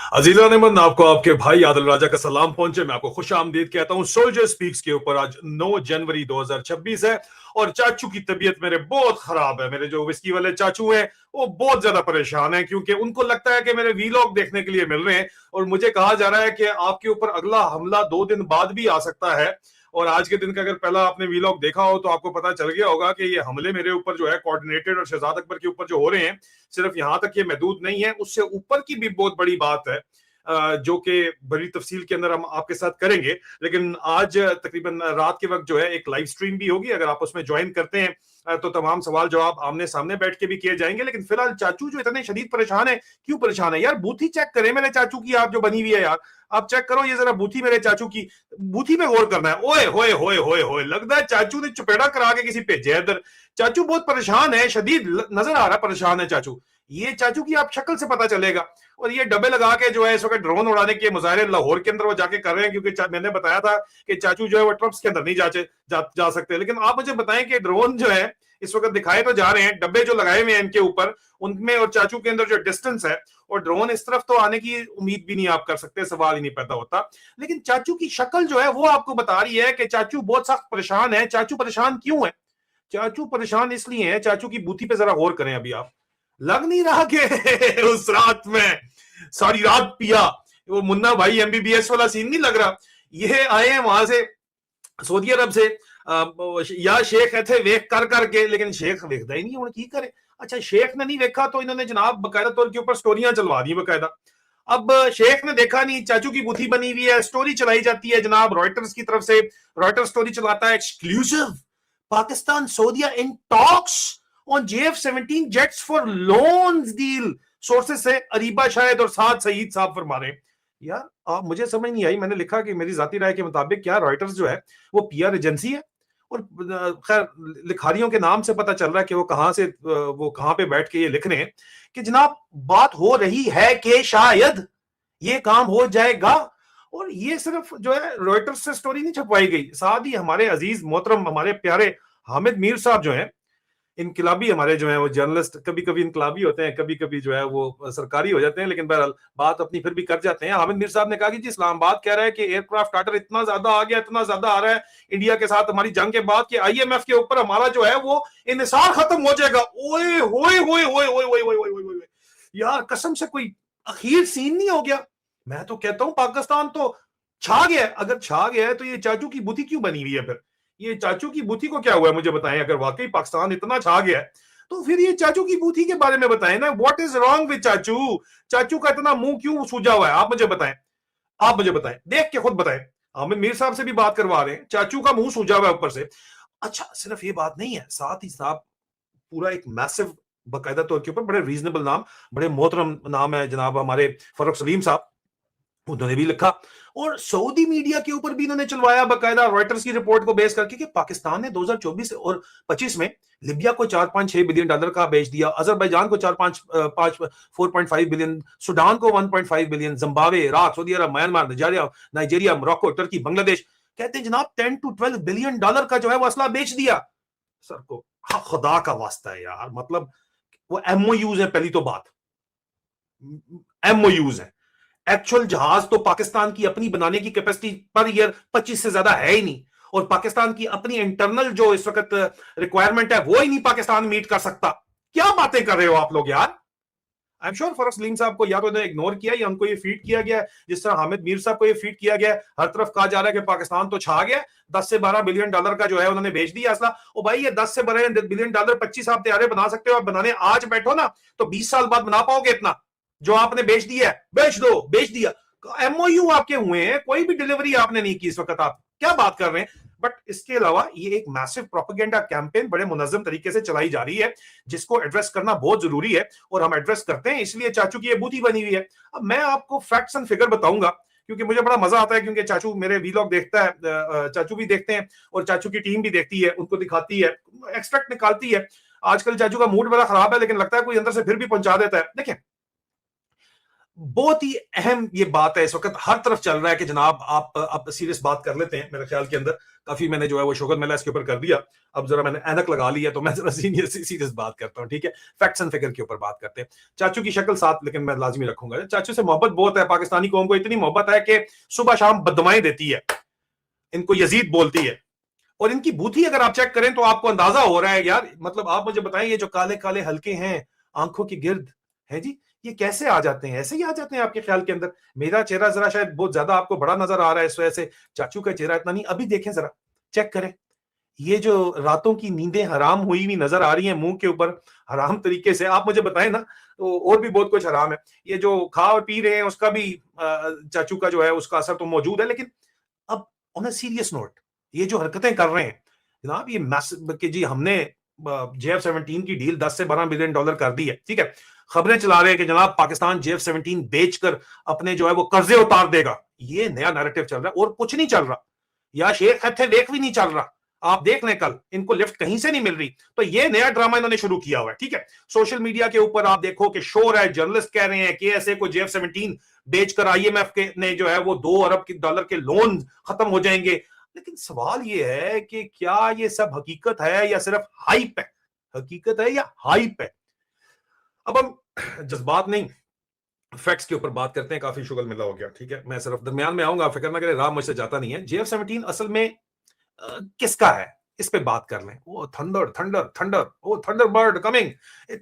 अजीजा Neyman आपको आपके भाई आदिल राजा का सलाम पहुंचे। मैं आपको खुश आमदीद कहता हूं। सोल्जर स्पीक्स के ऊपर आज 9 जनवरी 2026 है और चाचू की तबीयत मेरे बहुत खराब है। मेरे जो विस्की वाले चाचू हैं वो बहुत ज्यादा परेशान हैं क्योंकि उनको लगता है कि मेरे वीलॉग देखने के लिए मिल रहे हैं और मुझे कहा जा रहा है कि आपके ऊपर अगला हमला 2 दिन बाद भी आ सकता है। और आज के दिन का अगर पहला आपने वीलॉग देखा हो तो आपको पता चल गया होगा कि ये हमले मेरे ऊपर जो है कोऑर्डिनेटेड और शहजाद अकबर के ऊपर जो हो रहे हैं, सिर्फ यहां तक ये महदूद नहीं है, उससे ऊपर की भी बहुत बड़ी बात है जो कि बड़ी तफसील के अंदर हम आपके साथ करेंगे। लेकिन आज तकरीबन रात के वक्त जो है एक लाइव स्ट्रीम भी होगी, अगर आप उसमें ज्वाइन करते हैं तो तमाम सवाल जवाब आमने सामने बैठ के भी किए जाएंगे। लेकिन फिलहाल चाचू जो इतने शदीद परेशान है, क्यों परेशान है यार? बूथी चेक करें मेरे चाचू की, आप जो बनी हुई है यार, आप चेक करो ये जरा बूथी मेरे चाचू की। बूथी में गौर करना है। ओए होए होए होए होए, लगता है चाचू ने चपेड़ा करा के किसी भेजे है इधर। चाचू बहुत परेशान है, शदीद नजर आ रहा है परेशान है चाचू। ये चाचू की आप शक्ल से पता चलेगा। और ये डब्बे लगा के जो है इस वक्त ड्रोन उड़ाने के मुजाहरे लाहौर के अंदर वो जाके कर रहे हैं, क्योंकि मैंने बताया था कि चाचू जो है वो ट्रप्स के अंदर नहीं जा सकते। लेकिन आप मुझे बताएं कि ड्रोन जो है इस वक्त दिखाए तो जा रहे हैं, डब्बे जो लगाए हुए हैं इनके ऊपर, उनमें और चाचू के अंदर जो डिस्टेंस है, और ड्रोन इस तरफ तो आने की उम्मीद भी नहीं आप कर सकते, सवाल ही नहीं पैदा होता। लेकिन चाचू की शक्ल जो है वो आपको बता रही है कि चाचू बहुत सख्त परेशान है। चाचू परेशान क्यों है? चाचू परेशान इसलिए है, चाचू की बूथी पे जरा गौर करें। अभी आप लग नहीं रहा कि उस रात में सारी रात पिया, वो मुन्ना भाई एमबीबीएस वाला सीन नहीं लग रहा। ये आए हैं वहां से, सऊदी अरब से, या शेख थे वेख कर करके, लेकिन शेख वेखदा ही नहीं, की करे। अच्छा, शेख ने नहीं देखा तो इन्होंने जनाब बकायदा तौर के ऊपर स्टोरियां चलवा दी बकायदा। अब शेख ने देखा नहीं, चाचू की बुथी बनी हुई है, स्टोरी चलाई जाती है जनाब रॉयटर्स की तरफ से। रॉयटर्स स्टोरी चलाता है, exclusive, Pakistan Saudi in talks on JF-17 jets for loans deal. Sources से अरीबा शायद और साद सईद साहब फरमा रहे हैं। यार मुझे समझ नहीं आई। मैंने लिखा कि मेरी जाती राय के मुताबिक क्या रॉयटर्स जो है वो पीआर एजेंसी है? और खैर लिखारियों के नाम से पता चल रहा है कि वो कहां पे बैठ के ये लिख रहे हैं कि जनाब बात हो रही है कि शायद ये काम हो जाएगा। और ये सिर्फ जो है रॉयटर्स से स्टोरी नहीं छपवाई गई, साथ ही हमारे अजीज मोहतरम हमारे प्यारे हामिद मीर साहब जो हैं, इनकलाबी हमारे जो है वो जर्नलिस्ट, कभी कभी इनकलाबी होते हैं, कभी कभी जो है वो सरकारी हो जाते हैं, लेकिन बहरहाल बात अपनी फिर भी कर जाते हैं। हामिद मीर साहब ने कहा कि जी इस्लामाबाद कह रहा है कि एयरक्राफ्ट आर्डर इतना ज्यादा आ गया, इतना ज्यादा आ रहा है इंडिया के साथ हमारी जंग के बाद, कि IMF के ऊपर हमारा जो है वो इन्हिसार खत्म हो जाएगा। ओए होए होए होए होए होए होए होए, यार कसम से कोई अखीर सीन नहीं हो गया? मैं तो कहता हूं पाकिस्तान तो छा गया। अगर छा गया है तो ये चाचू की बुद्धि क्यों बनी हुई है? फिर ये चाचू की बूथी को क्या हुआ है मुझे बताएं। अगर वाकई पाकिस्तान इतना छा गया है तो फिर ये चाचू की बूथी के बारे में बताएं ना। व्हाट इज रॉन्ग विद चाचू? चाचू का इतना मुंह क्यों सूजा हुआ है? आप मुझे बताएं, आप मुझे बताएं, देख के खुद बताएं। हामिद मीर साहब से भी बात करवा रहे हैं, चाचू का मुंह सूजा हुआ है ऊपर से। अच्छा, सिर्फ ये बात नहीं है, साथ ही साथ पूरा एक मैसिव बाकायदा तौर के ऊपर बड़े रीजनेबल नाम, बड़े मोहतरम नाम है जनाब हमारे फरूख सलीम साहब, उन्होंने भी लिखा। और सऊदी मीडिया के ऊपर भी इन्होंने चलवाया बकायदा रॉयटर्स की रिपोर्ट को बेस करके कि पाकिस्तान ने 2024 और 25 में लिबिया को 4.6 बिलियन डॉलर का बेच दिया, अजरबैजान को 4.5 बिलियन, सूडान को 1.5 बिलियन, जिम्बाब्वे, इराक, सऊदी अरब, म्यांमार, नाइजीरिया, मोरक्को, तुर्की, बांग्लादेश, कहते हैं जनाब 10 to 12 बिलियन डॉलर का जो है वो असला बेच दिया। सर को हाँ, खुदा का वास्ता है यार, मतलब वो MOUs है। पहली तो बात MOUs है, एक्चुअल जहाज तो पाकिस्तान की अपनी बनाने की कैपेसिटी पर ईयर 25 से ज्यादा है ही नहीं, और पाकिस्तान की अपनी इंटरनल जो इस वक्त रिक्वायरमेंट है वो ही नहीं पाकिस्तान मीट कर सकता। क्या बातें कर रहे हो आप लोग यार? I am sure Farrukh Salim साहब को या तो इन्होंने इग्नोर किया या उनको ये फीड किया गया, जिस तरह हामिद मीर साहब को ये फीड किया गया। हर तरफ कहा जा रहा है कि पाकिस्तान तो छा गया, 10 से 12 बिलियन डॉलर का जो है उन्होंने भेज दिया असला। ओ भाई, ये 10 से 12 बिलियन डॉलर 25 आप तैयारे बना सकते हो, आप बनाने आज बैठो ना तो 20 साल बाद बना पाओगे इतना जो आपने बेच दिया है। बेच दो, बेच दिया। MOU आपके हुए हैं, कोई भी डिलीवरी आपने नहीं की इस वक्त। आप क्या बात कर रहे हैं? बट इसके अलावा ये एक मैसिव प्रोपेगेंडा कैंपेन बड़े मुनज्जम तरीके से चलाई जा रही है, जिसको एड्रेस करना बहुत जरूरी है, और हम एड्रेस करते हैं। इसलिए चाचू की ये बूथी बनी हुई है। अब मैं आपको फैक्ट्स एंड फिगर बताऊंगा, क्योंकि मुझे बड़ा मजा आता है, क्योंकि चाचू मेरे वीलॉग देखता है, चाचू भी देखते हैं और चाचू की टीम भी देखती है, उनको दिखाती है, एक्सट्रैक्ट निकालती है। आजकल चाचू का मूड बड़ा खराब है, लेकिन लगता है कोई अंदर से फिर भी पहुंचा देता है। देखिए, बहुत ही अहम ये बात है, इस वक्त हर तरफ चल रहा है कि जनाब आप सीरियस बात कर लेते हैं। मेरे ख्याल के अंदर काफी मैंने जो है वो शोगत मेला इसके ऊपर कर दिया। अब जरा मैंने ऐनक लगा ली है तो मैं जरा सीरियस बात करता हूँ, ठीक है। फैक्ट्स एंड फिगर के ऊपर बात करते हैं। चाचू की शक्ल साथ लेकिन मैं लाजमी रखूंगा। चाचू से मोहब्बत बहुत है, पाकिस्तानी कौम को इतनी मोहब्बत है कि सुबह शाम बददुआएं देती है, इनको यजीद बोलती है। और इनकी बूथी अगर आप चेक करें तो आपको अंदाजा हो रहा है यार, मतलब आप मुझे बताएं ये जो काले काले हल्के हैं आंखों के गिर्द है जी, ये कैसे आ जाते हैं? ऐसे ही आ जाते हैं आपके ख्याल के अंदर? मेरा चेहरा जरा शायद बहुत ज्यादा आपको बड़ा नजर आ रहा है इस वजह से, चाचू का चेहरा इतना नहीं। अभी देखें जरा, चेक करें, ये जो रातों की नींदें हराम हुई हुई नजर आ रही हैं मुंह के ऊपर हराम तरीके से, आप मुझे बताएं ना। तो और भी बहुत कुछ हराम है, ये जो खा और पी रहे हैं उसका भी चाचू का जो है उसका असर तो मौजूद है। लेकिन अब ऑन अ सीरियस नोट, ये जो हरकतें कर रहे हैं जनाब, ये कि जी हमने JF-17 की डील 10 से 12 बिलियन डॉलर कर दी है, ठीक है। खबरें चला रहे हैं कि जनाब पाकिस्तान JF-17 बेचकर अपने जो है वो कर्जे उतार देगा। ये नया नैरेटिव चल रहा है और कुछ नहीं चल रहा, या शेख थे लेख भी नहीं चल रहा। आप देख लें, कल इनको लिफ्ट कहीं से नहीं मिल रही, तो ये नया ड्रामा इन्होंने शुरू किया हुआ है, ठीक है। सोशल मीडिया के ऊपर आप देखो कि शोर है, जर्नलिस्ट कह रहे हैं KSA को JF-17 बेचकर IMF के ने जो है वो $2 अरब के लोन खत्म हो जाएंगे। लेकिन सवाल ये है कि क्या ये सब हकीकत है या सिर्फ हाइप है? हकीकत है या हाइप है? अब हम जज्बात नहीं, फैक्ट्स के ऊपर बात करते हैं। काफी शुगल मिला हो गया, ठीक है। मैं सिर्फ दरमियान में आऊंगा, फिक्र ना करें, राह मुझसे जाता नहीं है। JF-17 असल में किसका है, इस पे बात कर लें। वो थंडर थंडर थंडर, वो thunder bird coming,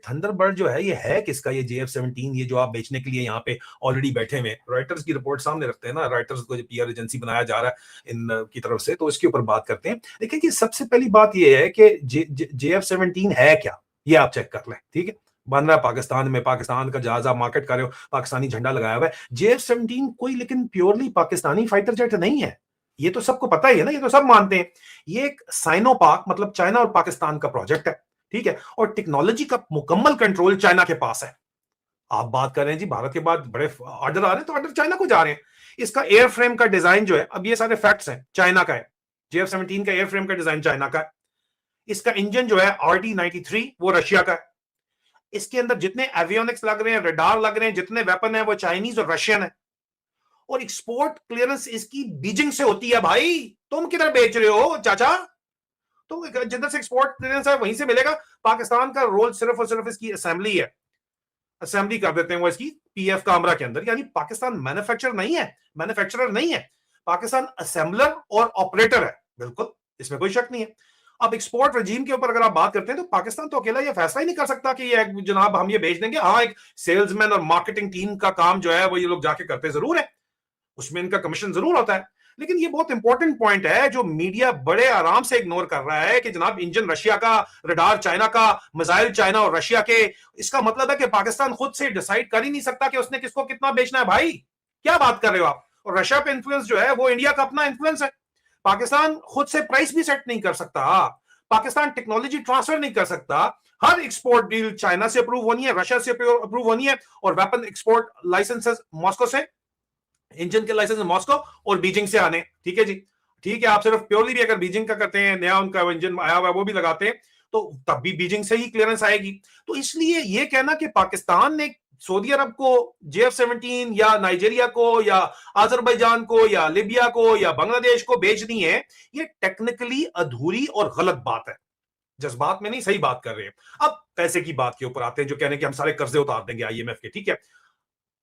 thunder bird जो है ये है किसका? ये JF-17, ये जो आप बेचने के लिए यहाँ पे ऑलरेडी बैठे हुए, रॉयटर्स की रिपोर्ट सामने रखते हैं ना, रॉयटर्स को जो PR एजेंसी बनाया जा रहा है इन की तरफ से, तो इसके ऊपर बात करते हैं। देखिए कि सबसे पहली बात ये है कि JF-17 है क्या, ये आप चेक कर लें, ठीक है। बन रहा पाकिस्तान में, पाकिस्तान का जहाज आप मार्केट कर रहे हो, पाकिस्तानी झंडा लगाया हुआ है। JF-17 कोई लेकिन प्योरली पाकिस्तानी फाइटर जेट नहीं है, ये तो सबको पता ही है ना, ये तो सब मानते हैं। ये एक साइनोपाक मतलब चाइना और पाकिस्तान का प्रोजेक्ट है, ठीक है। और टेक्नोलॉजी का मुकम्मल कंट्रोल चाइना के पास है। आप बात कर रहे हैं जी भारत के बाद बड़े ऑर्डर आ रहे हैं, तो ऑर्डर चाइना को जा रहे हैं। इसका एयर फ्रेम का डिजाइन जो है, अब ये सारे फैक्ट्स हैं, चाइना का है। JF-17 का एयर फ्रेम का डिजाइन चाइना का है। इसका इंजन जो है RD-93 वो रशिया का है। इसके अंदर जितने एवियोनिक्स लग रहे हैं, रडार लग रहे हैं, जितने वेपन है वो चाइनीज और रशियन है। और एक्सपोर्ट क्लियरेंस इसकी बीजिंग से होती है भाई। तुम किधर बेच रहे हो चाचा? तो जिधर से एक्सपोर्ट क्लियरेंस है वहीं से मिलेगा। पाकिस्तान का रोल सिर्फ और सिर्फ इसकी असेंबली है, असेंबली कर देते हैं वो इसकी PF कामरा के अंदर। यानी पाकिस्तान मैन्युफैक्चरर नहीं है, पाकिस्तान असेंबलर और ऑपरेटर है, बिल्कुल इसमें कोई शक नहीं है। अब एक्सपोर्ट रजीम के ऊपर अगर आप बात करते हैं तो पाकिस्तान तो अकेला ये फैसला ही नहीं कर सकता कि ये जनाब हम ये बेच देंगे। हाँ, एक सेल्समैन और मार्केटिंग टीम का काम जो है वो ये लोग जाके करते जरूर है, उसमें इनका कमीशन जरूर होता है। लेकिन ये बहुत इंपॉर्टेंट पॉइंट है जो मीडिया बड़े आराम से इग्नोर कर रहा है कि जनाब इंजन रशिया का, रडार चाइना का, मिसाइल चाइना और रशिया के। इसका मतलब है कि पाकिस्तान खुद से डिसाइड कर ही नहीं सकता कि उसने किसको कितना बेचना है। भाई क्या बात कर रहे हो आप? और रशिया पे इन्फ्लुएंस जो है वो इंडिया का अपना इन्फ्लुएंस है। पाकिस्तान खुद से प्राइस भी सेट नहीं कर सकता, पाकिस्तान टेक्नोलॉजी ट्रांसफर नहीं कर सकता। हर एक्सपोर्ट डील चाइना से अप्रूव होनी है, रशिया से अप्रूव होनी है, और वेपन एक्सपोर्ट लाइसेंसेस मॉस्को से, इंजन के लाइसेंस मॉस्को और बीजिंग से आने, ठीक है जी। ठीक है, आप सिर्फ प्योरली भी अगर बीजिंग का करते हैं, नया उनका इंजन आया हुआ है वो भी लगाते हैं, तो तब भी बीजिंग से ही क्लियरेंस आएगी। तो इसलिए ये कहना कि पाकिस्तान ने सऊदी अरब को JF-17 या नाइजीरिया को या अजरबैजान को या लिबिया को या बांग्लादेश को बेचनी है, ये टेक्निकली अधूरी और गलत बात है। जज्बात में नहीं, सही बात कर रहे हैं। अब पैसे की बात के ऊपर आते हैं, जो कहने कि हम सारे कर्जे उतार देंगे IMF के, ठीक है।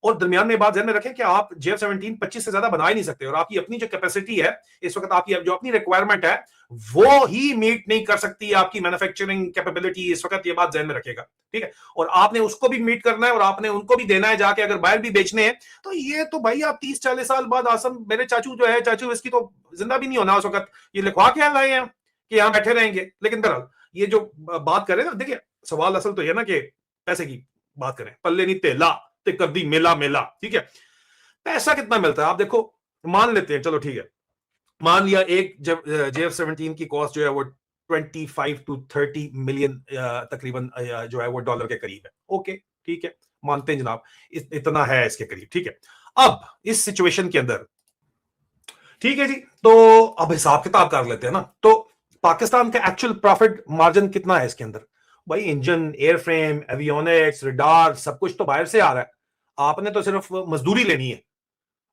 और दरमियान में बात ध्यान में रखें कि आप JF-17 25 से ज्यादा बना ही नहीं सकते, और आपकी अपनी जो कैपेसिटी है इस वक्त, आपकी जो अपनी रिक्वायरमेंट है वो ही मीट नहीं कर सकती आपकी मैन्युफैक्चरिंग कैपेबिलिटी इस वक्त। ये बात ध्यान में रखेगा, ठीक है। और आपने उसको भी मीट करना है और आपने उनको भी देना है जाके, अगर बाहर भी बेचने हैं तो ये तो भाई आप 30-40 साल बाद, आसम मेरे चाचू जो है, चाचू इसकी तो जिंदा भी नहीं होना उस वक्त, ये लिखवा के लाए हैं कि यहाँ बैठे रहेंगे। लेकिन बहरहाल ये जो बात करें ना, देखिए सवाल असल तो ये ना कि पैसे की बात करें, पल्ले नहीं तेला ते कर दी मेला मेला, ठीक है। पैसा कितना मिलता है आप देखो, मान लेते हैं, चलो ठीक है, मान लिया एक जब JF-17 की कॉस्ट जो है वो 25 to 30 मिलियन तकरीबन जो है वो डॉलर के करीब है। ओके ठीक है, मानते हैं जनाब इतना है इसके करीब, ठीक है। अब इस सिचुएशन के अंदर, ठीक है जी, तो अब हिसाब किताब कर लेते हैं ना। तो पाकिस्तान का एक्चुअल प्रॉफिट मार्जिन कितना है इसके अंदर? भाई engine, air frame, avionics, radar, सब कुछ तो बाहर से आ रहा है। आपने तो सिर्फ मजदूरी लेनी है।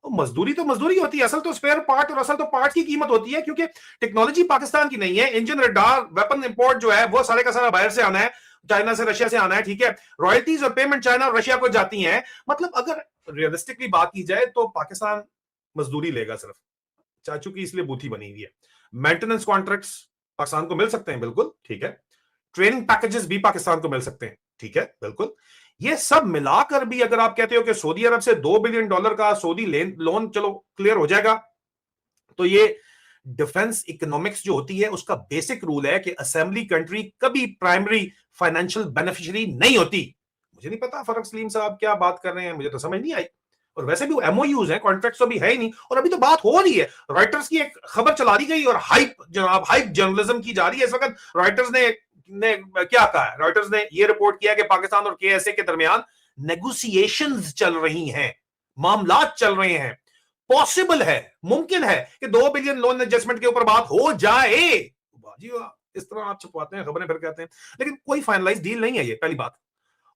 मजदूरी तो मजदूरी होती है, असल तो स्पेयर पार्ट और असल तो पार्ट की कीमत होती है, क्योंकि टेक्नोलॉजी पाकिस्तान की नहीं है। इंजन, रडार, वेपन इंपोर्ट जो है वो सारे का सारा बाहर से आना है, चाइना से, रशिया से आना है, ठीक है। रॉयल्टीज और पेमेंट चाइना और रशिया को जाती हैं। मतलब अगर रियलिस्टिकली बात की जाए तो पाकिस्तान मजदूरी लेगा सिर्फ। चाचू की इसलिए बूथी बनी हुई है। मेंटेनेंस कॉन्ट्रैक्ट्स पाकिस्तान को मिल सकते हैं, बिल्कुल ठीक है। ट्रेनिंग पैकेजेस भी पाकिस्तान को मिल सकते हैं, ठीक है, बिल्कुल। ये सब मिलाकर भी अगर आप कहते हो कि सऊदी अरब से $2 बिलियन का सऊदी लोन चलो क्लियर हो जाएगा, तो ये डिफेंस इकोनॉमिक्स जो होती है उसका बेसिक रूल है कि असेंबली कंट्री कभी प्राइमरी फाइनेंशियल बेनिफिशियरी नहीं होती। मुझे नहीं पता फरक सलीम साहब क्या बात कर रहे हैं, मुझे तो समझ नहीं आई। और वैसे भी वो एमओयूज हैं, कॉन्ट्रैक्ट्स तो अभी है ही नहीं, और अभी तो बात हो रही है। रॉयटर्स की एक खबर चला दी गई और हाइप जनाब, हाइप जर्नलिज्म की जा रही है इस वक्त। रॉयटर्स ने क्या कहा है? रॉयटर्स ने यह रिपोर्ट किया कि पाकिस्तान और केएसए के दरमियान नेगोशिएशंस चल रही हैं, मामलात चल रहे हैं। पॉसिबल है, मुमकिन है कि $2 बिलियन लोन एडजस्टमेंट के ऊपर बात हो जाए। जी वाह, इस तरह आप छुपवाते हैं खबरें, फिर कहते हैं। लेकिन कोई फाइनलाइज डील नहीं है ये, पहली बात।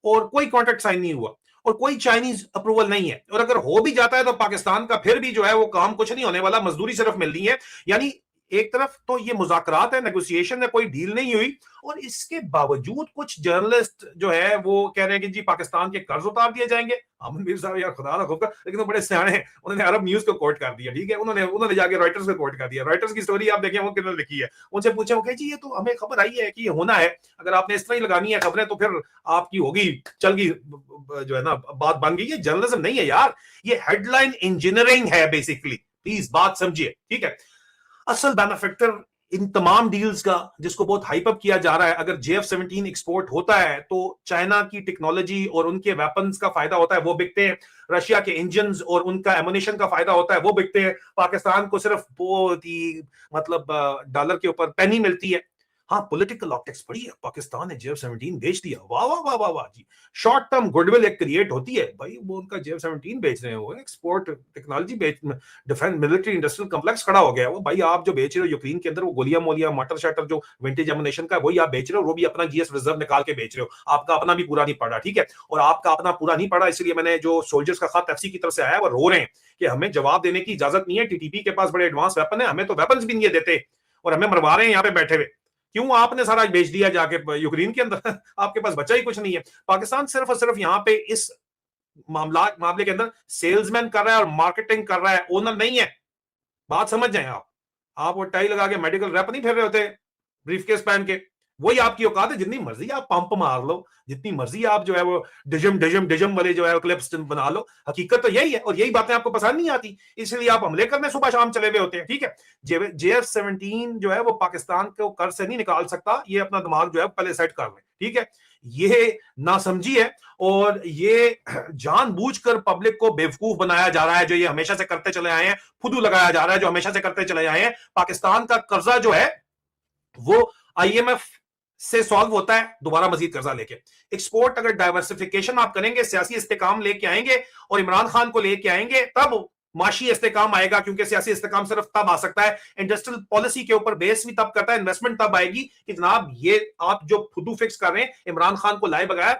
और कोई कॉन्ट्रैक्ट साइन नहीं हुआ, और कोई चाइनीज अप्रूवल नहीं है। और अगर हो भी जाता है तो पाकिस्तान का फिर भी जो है वो काम कुछ नहीं होने वाला, मजदूरी सिर्फ मिलनी है। यानी एक तरफ तो ये मुज़ाकरात है, नेगोशिएशन है, कोई डील नहीं हुई, और इसके बावजूद कुछ जर्नलिस्ट जो है वो कह रहे हैं कि जी पाकिस्तान के कर्ज उतार दिए जाएंगे। अमन मीर साहब यार खुदा ना खौफ, लेकिन वो बड़े सियाने हैं, उन्होंने अरब न्यूज को कोट कर दिया, ठीक है। उन्होंने जाके रॉयटर्स को कोट कर दिया। रॉयटर्स की स्टोरी आप देखें वो किन्होंने लिखी है। उनसे पूछे, वो कहे जी ये तो हमें खबर आई है कि ये होना है, अगर आपने इस तरह ही लगानी है खबरें तो फिर आपकी होगी, चल गई, जो है ना बात बन गई। ये जर्नलिज्म नहीं है यार, ये हेडलाइन इंजीनियरिंग है बेसिकली। प्लीज बात समझिए, ठीक है। असल बेनिफिक्टर इन तमाम डील्स का, जिसको बहुत हाइप अप किया जा रहा है, अगर JF-17 एक्सपोर्ट होता है तो चाइना की टेक्नोलॉजी और उनके वेपन्स का फायदा होता है, वो बिकते हैं। रशिया के इंजन्स और उनका एमुनेशन का फायदा होता है, वो बिकते हैं। पाकिस्तान को सिर्फ बहुत ही मतलब डॉलर के ऊपर पेनी मिलती है। हाँ, पॉलिटिकल ऑप्टिक्स बड़ी है, पाकिस्तान ने JF-17 बेच दिया, वाह वाह वाह वाह वाह जी। शॉर्ट टर्म गुडविल एक क्रिएट होती है भाई, वो उनका JF-17 बेच रहे हैं, वो एक्सपोर्ट टेक्नोलॉजी बेच, डिफेंस मिलिट्री इंडस्ट्रियल कॉम्प्लेक्स खड़ा हो गया है वो। भाई आप जो बेच रहे हो यूक्रेन के अंदर, वो गोलियां मोलियां मटर शटर जो विंटेज एमुनेशन का, वही आप बेच रहे हो, वो भी अपना जीएस रिजर्व निकाल के बेच रहे हो। आपका अपना भी पूरा नहीं पड़ा, ठीक है। और आपका अपना पूरा नहीं पड़ा, इसलिए मैंने जो सोल्जर्स का खत एफसी की तरफ से आया, वो रो रहे हैं कि हमें जवाब देने की इजाजत नहीं है, टीटीपी के पास बड़े एडवांस वेपन है, हमें तो वेपन्स भी नहीं देते, और हमें मरवा रहे हैं यहाँ पे बैठे हुए। क्यों आपने सारा बेच दिया जाके यूक्रेन के अंदर? आपके पास बचा ही कुछ नहीं है। पाकिस्तान सिर्फ और सिर्फ यहाँ पे इस मामले के अंदर सेल्समैन कर रहा है और मार्केटिंग कर रहा है, ओनर नहीं है। बात समझ जाए आप वो टाई लगा के मेडिकल रैप नहीं फेर रहे होते ब्रीफकेस पहन के, वही आपकी औकात है। जितनी मर्जी आप पंप मार लो, जितनी मर्जी आप जो है वो डिजम डिजम डिजम वाले जो है क्लिप्स बना लो, हकीकत तो यही है। और यही बातें आपको पसंद नहीं आती, इसलिए आप हमले करने सुबह शाम चले हुए होते हैं, ठीक है। JF-17 जो है वो पाकिस्तान को कर से नहीं निकाल सकता, ये अपना दिमाग जो है पहले सेट कर ले, ठीक है। ये नासमझी है, और ये जानबूझकर पब्लिक को बेवकूफ बनाया जा रहा है, जो ये हमेशा से करते चले आए हैं। फुदू लगाया जा रहा है, जो हमेशा से करते चले आए हैं। पाकिस्तान का कर्जा जो है वो IMF से सॉल्व होता है दोबारा मजीद कर्जा लेके। एक्सपोर्ट अगर डाइवर्सिफिकेशन आप करेंगे, सियासी इस्तेकाम लेके आएंगे और इमरान खान को लेके आएंगे, तब माशी इस्तेकाम आएगा, क्योंकि सियासी इस्तेकाम सिर्फ तब आ सकता है, इंडस्ट्रियल पॉलिसी के ऊपर बेस भी तब करता है, इन्वेस्टमेंट तब आएगी कि जनाब ये आप जो फुदू फिक्स कर रहे हैं, इमरान खान को लाए बगैर,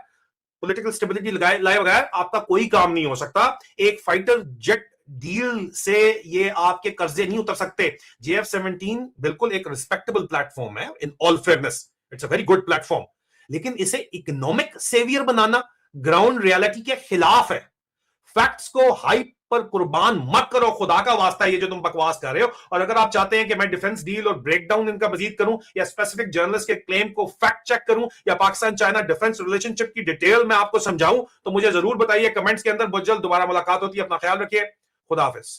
पॉलिटिकल स्टेबिलिटी लाए बगैर आपका कोई काम नहीं हो सकता। एक फाइटर जेट डील से ये आपके कर्जे नहीं उतर सकते। JF-17 बिल्कुल एक रिस्पेक्टेबल प्लेटफॉर्म है, in all fairness it's a very good platform, लेकिन इसे इकोनॉमिक सेवियर बनाना ग्राउंड रियलिटी के खिलाफ है। फैक्ट्स को हाइप पर कुर्बान मत करो, खुदा का वास्ता, ये जो तुम बकवास कर रहे हो। और अगर आप चाहते हैं कि मैं डिफेंस डील और ब्रेकडाउन इनका मजीद करूं, या स्पेसिफिक जर्नलिस्ट के क्लेम को फैक्ट चेक करूं, या पाकिस्तान चाइना डिफेंस रिलेशनशिप की डिटेल में आपको समझाऊं, तो मुझे जरूर बताइए कमेंट्स के अंदर। बहुत जल्द दोबारा मुलाकात होती है, अपना ख्याल रखिए, खुदा हाफिज।